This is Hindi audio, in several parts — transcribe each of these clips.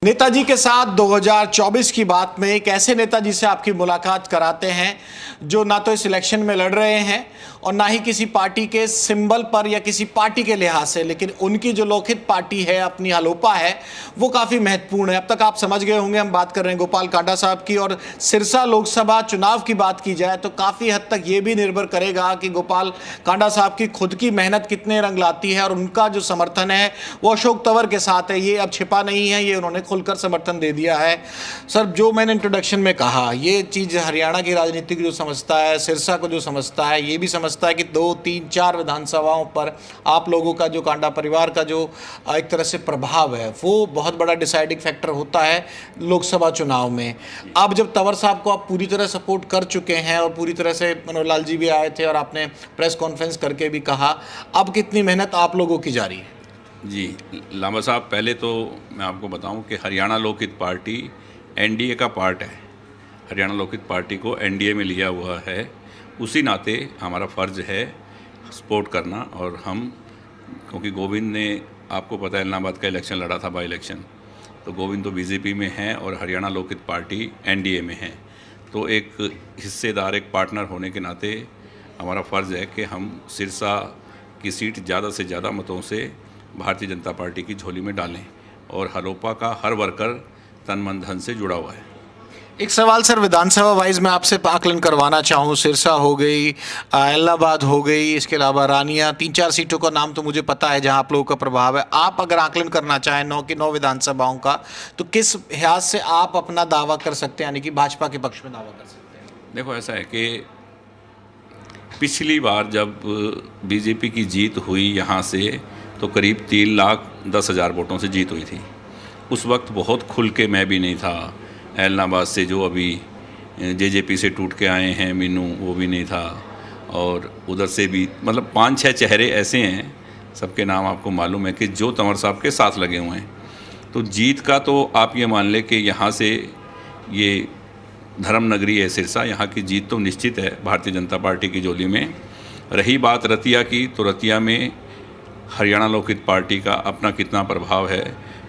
नेताजी के साथ 2024 की बात में एक ऐसे नेताजी से आपकी मुलाकात कराते हैं जो ना तो इस इलेक्शन में लड़ रहे हैं और ना ही किसी पार्टी के सिंबल पर या किसी पार्टी के लिहाज से, लेकिन उनकी जो लोकहित पार्टी है, अपनी हलोपा है, वो काफ़ी महत्वपूर्ण है। अब तक आप समझ गए होंगे हम बात कर रहे हैं गोपाल कांडा साहब की। और सिरसा लोकसभा चुनाव की बात की जाए तो काफ़ी हद तक ये भी निर्भर करेगा कि गोपाल कांडा साहब की खुद की मेहनत कितने रंग लाती है और उनका जो समर्थन है वो अशोक तंवर के साथ है। ये अब छिपा नहीं है, ये उन्होंने खुलकर समर्थन दे दिया है। सर, जो मैंने इंट्रोडक्शन में कहा, ये चीज़ हरियाणा की राजनीति को जो समझता है, सिरसा को जो समझता है, ये भी समझता है कि 2, 3, 4 विधानसभाओं पर आप लोगों का जो कांडा परिवार का जो एक तरह से प्रभाव है वो बहुत बड़ा डिसाइडिंग फैक्टर होता है लोकसभा चुनाव में। अब जब तंवर साहब को आप पूरी तरह सपोर्ट कर चुके हैं और पूरी तरह से मनोहर लाल जी भी आए थे और आपने प्रेस कॉन्फ्रेंस करके भी कहा, अब कितनी मेहनत आप लोगों की जारी है? जी लांबा साहब, पहले तो मैं आपको बताऊं कि हरियाणा लोकहित पार्टी एनडीए का पार्ट है। हरियाणा लोकहित पार्टी को एनडीए में लिया हुआ है, उसी नाते हमारा फ़र्ज़ है सपोर्ट करना। और हम, क्योंकि गोविंद ने, आपको पता है, इलाहाबाद का इलेक्शन लड़ा था, बाई इलेक्शन, तो गोविंद तो बीजेपी में हैं और हरियाणा लोकहित पार्टी एनडीए में है। तो एक हिस्सेदार, एक पार्टनर होने के नाते हमारा फ़र्ज़ है कि हम सिरसा की सीट ज़्यादा से ज़्यादा मतों से भारतीय जनता पार्टी की झोली में डालें। और हलोपा का हर वर्कर तन मन धन से जुड़ा हुआ है। एक सवाल सर, विधानसभा वाइज मैं आपसे आकलन करवाना चाहूँ। सिरसा हो गई, इलाहाबाद हो गई, इसके अलावा रानिया, 3-4 सीटों का नाम तो मुझे पता है जहाँ आप लोगों का प्रभाव है। आप अगर आकलन करना चाहें 9 की 9 विधानसभाओं का, तो किस लिहाज से आप अपना दावा कर सकते हैं, यानी कि भाजपा के पक्ष में दावा कर सकते हैं? देखो, ऐसा है कि पिछली बार जब बीजेपी की जीत हुई यहाँ से, तो करीब 3,10,000 वोटों से जीत हुई थी। उस वक्त बहुत खुल के मैं भी नहीं था। इलाहाबाद से जो अभी जेजेपी से टूट के आए हैं मीनू, वो भी नहीं था। और उधर से भी मतलब 5-6 चेहरे ऐसे हैं, सबके नाम आपको मालूम है, कि जो तंवर साहब के साथ लगे हुए हैं। तो जीत का तो आप ये मान लें कि यहाँ से, ये धर्म नगरी है सिरसा, यहाँ की जीत तो निश्चित है भारतीय जनता पार्टी की झोली में। रही बात रतिया की, तो रतिया में हरियाणा लोकहित पार्टी का अपना कितना प्रभाव है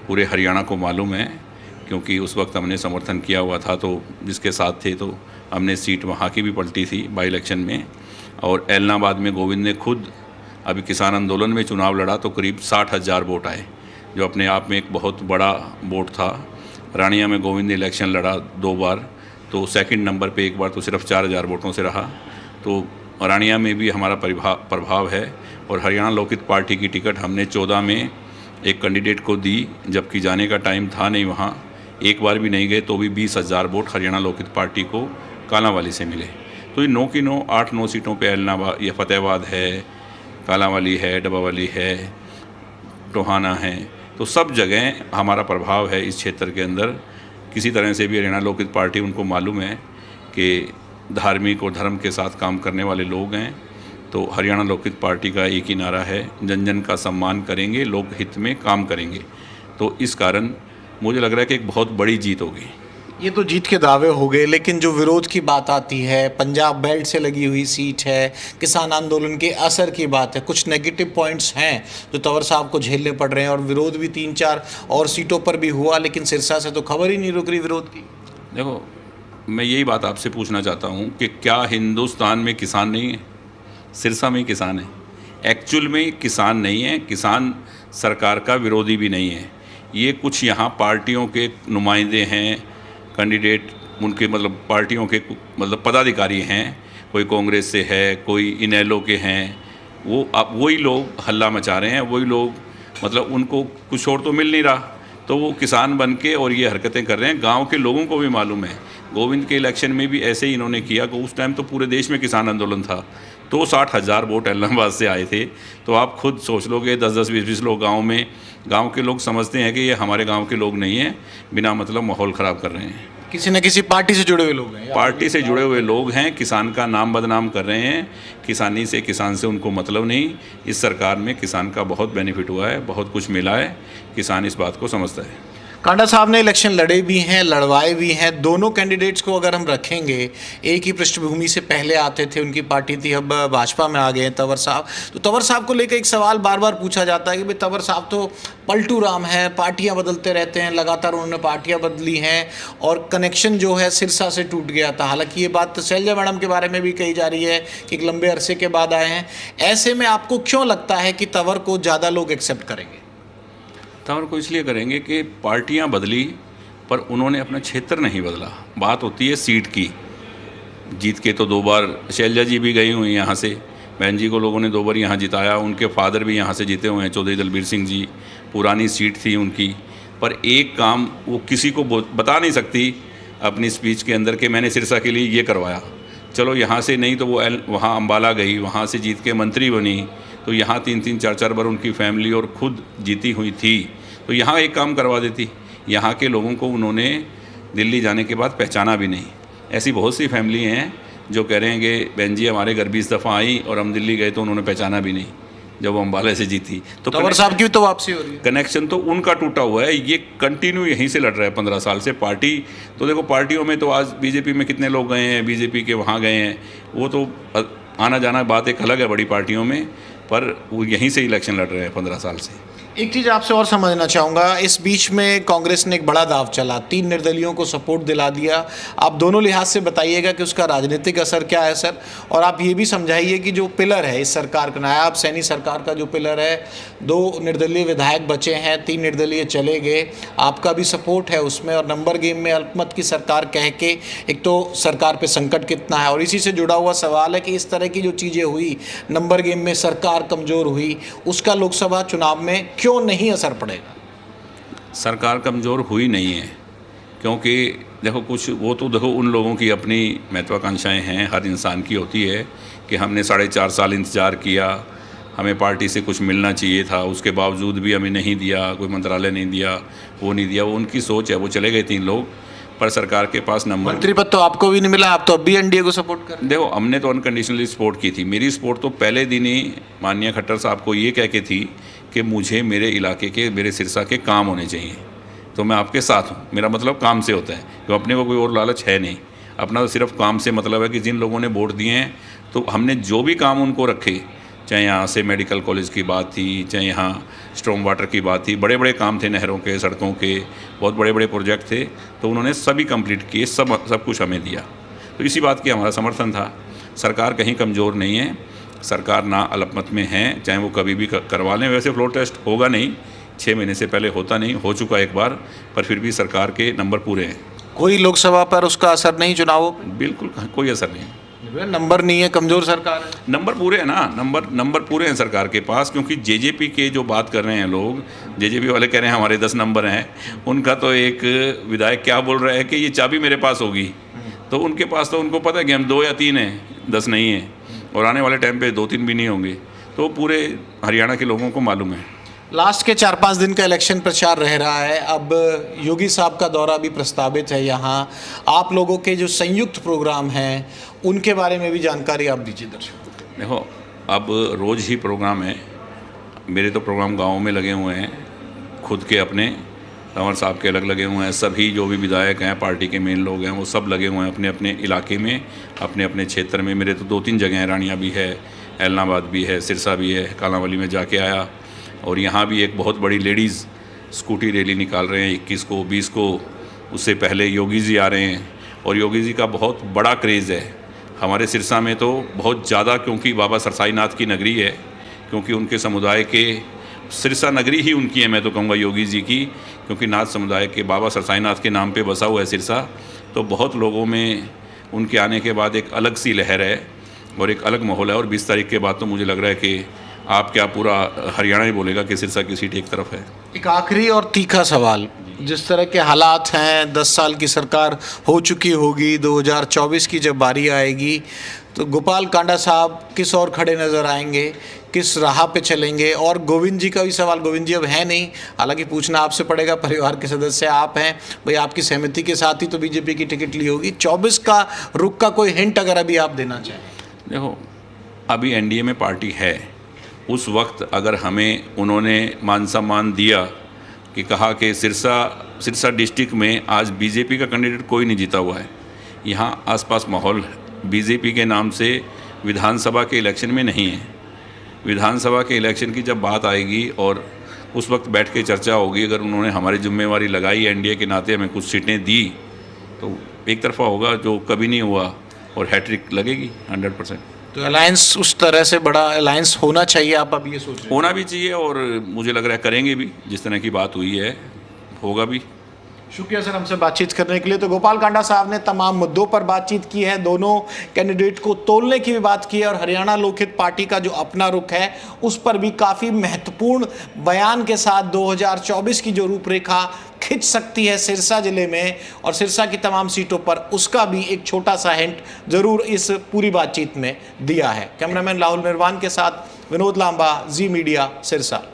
पूरे हरियाणा को मालूम है, क्योंकि उस वक्त हमने समर्थन किया हुआ था, तो जिसके साथ थे, तो हमने सीट वहाँ की भी पलटी थी बाई इलेक्शन में। और इलाहाबाद में गोविंद ने खुद अभी किसान आंदोलन में चुनाव लड़ा, तो करीब 60,000 वोट आए, जो अपने आप में एक बहुत बड़ा वोट था। रानिया में गोविंद ने इलेक्शन लड़ा 2 बार, तो सेकंड नंबर पे एक बार तो सिर्फ 4,000 वोटों से रहा। तो रानिया में भी हमारा प्रभाव है। और हरियाणा लोकहित पार्टी की टिकट हमने 14 में एक कैंडिडेट को दी, जबकि जाने का टाइम था नहीं वहाँ, एक बार भी नहीं गए, तो भी 20,000 वोट हरियाणा लोकहित पार्टी को कालांवाली से मिले। तो ये 9 की 9, 8-9 सीटों पे इलाहाबाद, ये फतेहाबाद है, कालांवाली है, डबावाली है, टोहाना है, तो सब जगह हमारा प्रभाव है इस क्षेत्र के अंदर। किसी तरह से भी हरियाणा लोकहित पार्टी, उनको मालूम है कि धार्मिक और धर्म के साथ काम करने वाले लोग हैं। तो हरियाणा लोकहित पार्टी का एक ही नारा है, जन जन का सम्मान करेंगे, लोक हित में काम करेंगे। तो इस कारण मुझे लग रहा है कि एक बहुत बड़ी जीत होगी। ये तो जीत के दावे हो गए, लेकिन जो विरोध की बात आती है, पंजाब बेल्ट से लगी हुई सीट है, किसान आंदोलन के असर की बात है, कुछ नेगेटिव पॉइंट्स हैं जो तंवर साहब को झेलने पड़ रहे हैं। और विरोध भी 3-4 और सीटों पर भी हुआ, लेकिन सिरसा से तो खबर ही नहीं रुक रही विरोध की। देखो, मैं यही बात आपसे पूछना चाहता हूँ कि क्या हिंदुस्तान में किसान नहीं है? सिरसा में ही किसान है। एक्चुअल में किसान नहीं है, किसान सरकार का विरोधी भी नहीं है। ये कुछ यहाँ पार्टियों के नुमाइंदे हैं, कैंडिडेट, उनके मतलब पार्टियों के मतलब पदाधिकारी हैं। कोई कांग्रेस से है, कोई इनेलो के हैं। वो अब वही लोग हल्ला मचा रहे हैं, वही लोग, मतलब उनको कुछ और तो मिल नहीं रहा, तो वो किसान बन के और ये हरकतें कर रहे हैं। गांव के लोगों को भी मालूम है, गोविंद के इलेक्शन में भी ऐसे ही इन्होंने किया, कि उस टाइम तो पूरे देश में किसान आंदोलन था, तो 60,000 वोट इलाहाबाद से आए थे। तो आप खुद सोच लो कि 10-10, 20-20 लोग गांव के लोग समझते हैं कि ये हमारे गांव के लोग नहीं हैं, बिना मतलब माहौल ख़राब कर रहे हैं। किसी न किसी पार्टी से जुड़े हुए लोग हैं, पार्टी से जुड़े हुए लोग हैं, किसान का नाम बदनाम कर रहे हैं। किसान से उनको मतलब नहीं। इस सरकार में किसान का बहुत बेनिफिट हुआ है, बहुत कुछ मिला है, किसान इस बात को समझता है। कांडा साहब ने इलेक्शन लड़े भी हैं, लड़वाए भी हैं। दोनों कैंडिडेट्स को अगर हम रखेंगे, एक ही पृष्ठभूमि से पहले आते थे, उनकी पार्टी थी, अब भाजपा में आ गए हैं तंवर साहब। तो तंवर साहब को लेकर एक सवाल बार बार पूछा जाता है कि भाई तंवर साहब तो पलटू राम है, पार्टियां बदलते रहते हैं, लगातार उन्होंने पार्टियां बदली हैं और कनेक्शन जो है सिरसा से टूट गया था। हालांकि ये बात तो शैलजा मैडम के बारे में भी कही जा रही है कि एक लंबे अरसे के बाद आए हैं। ऐसे में आपको क्यों लगता है कि तंवर को ज़्यादा लोग एक्सेप्ट करेंगे? तंवर को इसलिए करेंगे कि पार्टियां बदली पर उन्होंने अपना क्षेत्र नहीं बदला। बात होती है सीट की। जीत के तो 2 बार शैलजा जी भी गई हुई यहाँ से, बहन जी को लोगों ने 2 बार यहाँ जिताया, उनके फादर भी यहाँ से जीते हुए हैं, चौधरी दलबीर सिंह जी। पुरानी सीट थी उनकी, पर एक काम वो किसी को बता नहीं सकती अपनी स्पीच के अंदर कि मैंने सिरसा के लिए ये करवाया। चलो यहाँ से नहीं तो वो वहाँ अम्बाला गई, वहाँ से जीत के मंत्री बनी, तो यहाँ 3-3, 4-4 बार उनकी फैमिली और खुद जीती हुई थी, तो यहाँ एक काम करवा देती। यहाँ के लोगों को उन्होंने दिल्ली जाने के बाद पहचाना भी नहीं। ऐसी बहुत सी फैमिली हैं जो कह रहे हैं कि बहन जी हमारे घर 20 दफ़ा आई और हम दिल्ली गए तो उन्होंने पहचाना भी नहीं जब वो अम्बाला से जीती। तो तंवर साहब की तो वापसी हो रही है। कनेक्शन तो उनका टूटा हुआ है, ये कंटिन्यू यहीं से लड़ रहा है 15 साल से। पार्टी तो देखो, पार्टियों में तो आज बीजेपी में कितने लोग गए हैं, बीजेपी के वहाँ गए हैं, वो तो आना जाना बात एक अलग है बड़ी पार्टियों में, पर वो यहीं से इलेक्शन लड़ रहे हैं 15 साल से। एक चीज़ आपसे और समझना चाहूँगा, इस बीच में कांग्रेस ने एक बड़ा दाव चला, 3 निर्दलियों को सपोर्ट दिला दिया। आप दोनों लिहाज से बताइएगा कि उसका राजनीतिक असर क्या है सर, और आप ये भी समझाइए कि जो पिलर है इस सरकार का, नायाब सैनी सरकार का जो पिलर है, 2 निर्दलीय विधायक बचे हैं, 3 निर्दलीय चले गए, आपका भी सपोर्ट है उसमें, और नंबर गेम में अल्पमत की सरकार कह के एक तो सरकार पे संकट कितना है। और इसी से जुड़ा हुआ सवाल है कि इस तरह की जो चीज़ें हुई, नंबर गेम में सरकार कमज़ोर हुई, उसका लोकसभा चुनाव में क्यों नहीं असर पड़ेगा? सरकार कमज़ोर हुई नहीं है, क्योंकि देखो कुछ वो तो देखो उन लोगों की अपनी महत्वाकांक्षाएं हैं, हर इंसान की होती है कि हमने 4.5 साल इंतज़ार किया, हमें पार्टी से कुछ मिलना चाहिए था, उसके बावजूद भी हमें नहीं दिया, कोई मंत्रालय नहीं दिया, वो नहीं दिया, वो उनकी सोच है। वो चले गए 3 लोग, पर सरकार के पास नंबर। मंत्री पद तो आपको भी नहीं मिला, आप तो अब भी एनडीए को सपोर्ट कर। देखो हमने तो अनकंडीशनली सपोर्ट की थी। मेरी सपोर्ट तो पहले दिन ही माननीय खट्टर साहब को ये कह के थी कि मुझे मेरे इलाके के, मेरे सिरसा के काम होने चाहिए, तो मैं आपके साथ हूँ। मेरा मतलब काम से होता है, तो अपने को कोई और लालच है नहीं, अपना तो सिर्फ काम से मतलब है कि जिन लोगों ने वोट दिए हैं तो हमने जो भी काम उनको रखे, चाहे यहाँ से मेडिकल कॉलेज की बात थी, चाहे यहाँ स्ट्रॉम वाटर की बात थी, बड़े बड़े काम थे, नहरों के, सड़कों के, बहुत बड़े बड़े प्रोजेक्ट थे, तो उन्होंने सभी कंप्लीट किए, सब कुछ हमें दिया। तो इसी बात की हमारा समर्थन था। सरकार कहीं कमज़ोर नहीं है, सरकार ना अल्पमत में है, चाहे वो कभी भी करवा लें। वैसे फ्लोर टेस्ट होगा नहीं, 6 महीने से पहले होता नहीं, हो चुका एक बार, पर फिर भी सरकार के नंबर पूरे हैं। कोई लोकसभा पर उसका असर नहीं, चुनावों पर? बिल्कुल कोई असर नहीं। नंबर नहीं है, कमज़ोर सरकार है। नंबर पूरे हैं ना, नंबर पूरे हैं सरकार के पास, क्योंकि जेजेपी के जो बात कर रहे हैं लोग, जेजेपी वाले कह रहे हैं हमारे 10 नंबर हैं, उनका तो एक विधायक क्या बोल रहा है कि ये चाबी मेरे पास होगी, तो उनके पास तो उनको पता है कि हम 2 या 3 हैं, 10 नहीं है, और आने वाले टाइम पे 2-3 भी नहीं होंगे, तो पूरे हरियाणा के लोगों को मालूम है। लास्ट के 4-5 दिन का इलेक्शन प्रचार रह रहा है, अब योगी साहब का दौरा भी प्रस्तावित है यहाँ, आप लोगों के जो संयुक्त प्रोग्राम हैं उनके बारे में भी जानकारी आप दीजिए दर्शकों को। देखो अब रोज़ ही प्रोग्राम है, मेरे तो प्रोग्राम गाँव में लगे हुए हैं, खुद के अपने, तंवर साहब के अलग लगे हुए हैं, सभी जो भी विधायक हैं, पार्टी के मेन लोग हैं, वो सब लगे हुए हैं अपने अपने इलाके में, अपने अपने क्षेत्र में। मेरे तो 2-3 जगह हैं, रानिया भी है, एलनाबाद भी है, सिरसा भी है, कालांवाली में जाके आया, और यहाँ भी एक बहुत बड़ी लेडीज़ स्कूटी रैली निकाल रहे हैं 21 को, 20 को। उससे पहले योगी जी आ रहे हैं, और योगी जी का बहुत बड़ा क्रेज़ है हमारे सिरसा में तो बहुत ज़्यादा, क्योंकि बाबा सरसाई नाथ की नगरी है, क्योंकि उनके समुदाय के, सिरसा नगरी ही उनकी है, मैं तो कहूँगा योगी जी की, क्योंकि नाथ समुदाय के बाबा सरसाई नाथ के नाम पे बसा हुआ है सिरसा। तो बहुत लोगों में उनके आने के बाद एक अलग सी लहर है और एक अलग माहौल है, और 20 तारीख के बाद तो मुझे लग रहा है कि आप क्या पूरा हरियाणा ही बोलेगा कि सिरसा की सीट एक तरफ है। एक आखिरी और तीखा सवाल, जिस तरह के हालात हैं, 10 साल की सरकार हो चुकी होगी, 2024 की जब बारी आएगी तो गोपाल कांडा साहब किस ओर खड़े नज़र आएंगे, किस राह पे चलेंगे? और गोविंद जी का भी सवाल, गोविंद जी अब है नहीं, हालांकि पूछना आपसे पड़ेगा, परिवार के सदस्य आप हैं, भाई आपकी सहमति के साथ ही तो बीजेपी की टिकट ली होगी। 24 का रुख का कोई हिंट अगर अभी आप देना चाहें? देखो अभी एनडीए में पार्टी है, उस वक्त अगर हमें उन्होंने मान सम्मान दिया कि कहा कि सिरसा सिरसा डिस्ट्रिक्ट में आज बीजेपी का कैंडिडेट कोई नहीं जीता हुआ है। यहाँ आसपास माहौल बीजेपी के नाम से विधानसभा के इलेक्शन में नहीं है। विधानसभा के इलेक्शन की जब बात आएगी और उस वक्त बैठ के चर्चा होगी, अगर उन्होंने हमारी जिम्मेवारी लगाई एनडीए के नाते हमें कुछ सीटें दी तो एक तरफा होगा जो कभी नहीं हुआ और हैट्रिक लगेगी 100%। तो अलायंस उस तरह से बड़ा अलायंस होना चाहिए, आप अब ये सोच रहे हैं? होना भी चाहिए और मुझे लग रहा है करेंगे भी, जिस तरह की बात हुई है होगा भी। शुक्रिया सर हमसे बातचीत करने के लिए। तो गोपाल कांडा साहब ने तमाम मुद्दों पर बातचीत की है, दोनों कैंडिडेट को तोलने की भी बात की है और हरियाणा लोकहित पार्टी का जो अपना रुख है उस पर भी काफ़ी महत्वपूर्ण बयान के साथ 2024 की जो रूपरेखा खिंच सकती है सिरसा जिले में और सिरसा की तमाम सीटों पर, उसका भी एक छोटा सा हिंट जरूर इस पूरी बातचीत में दिया है। कैमरामैन राहुल मिरवान के साथ विनोद लांबा, जी मीडिया, सिरसा।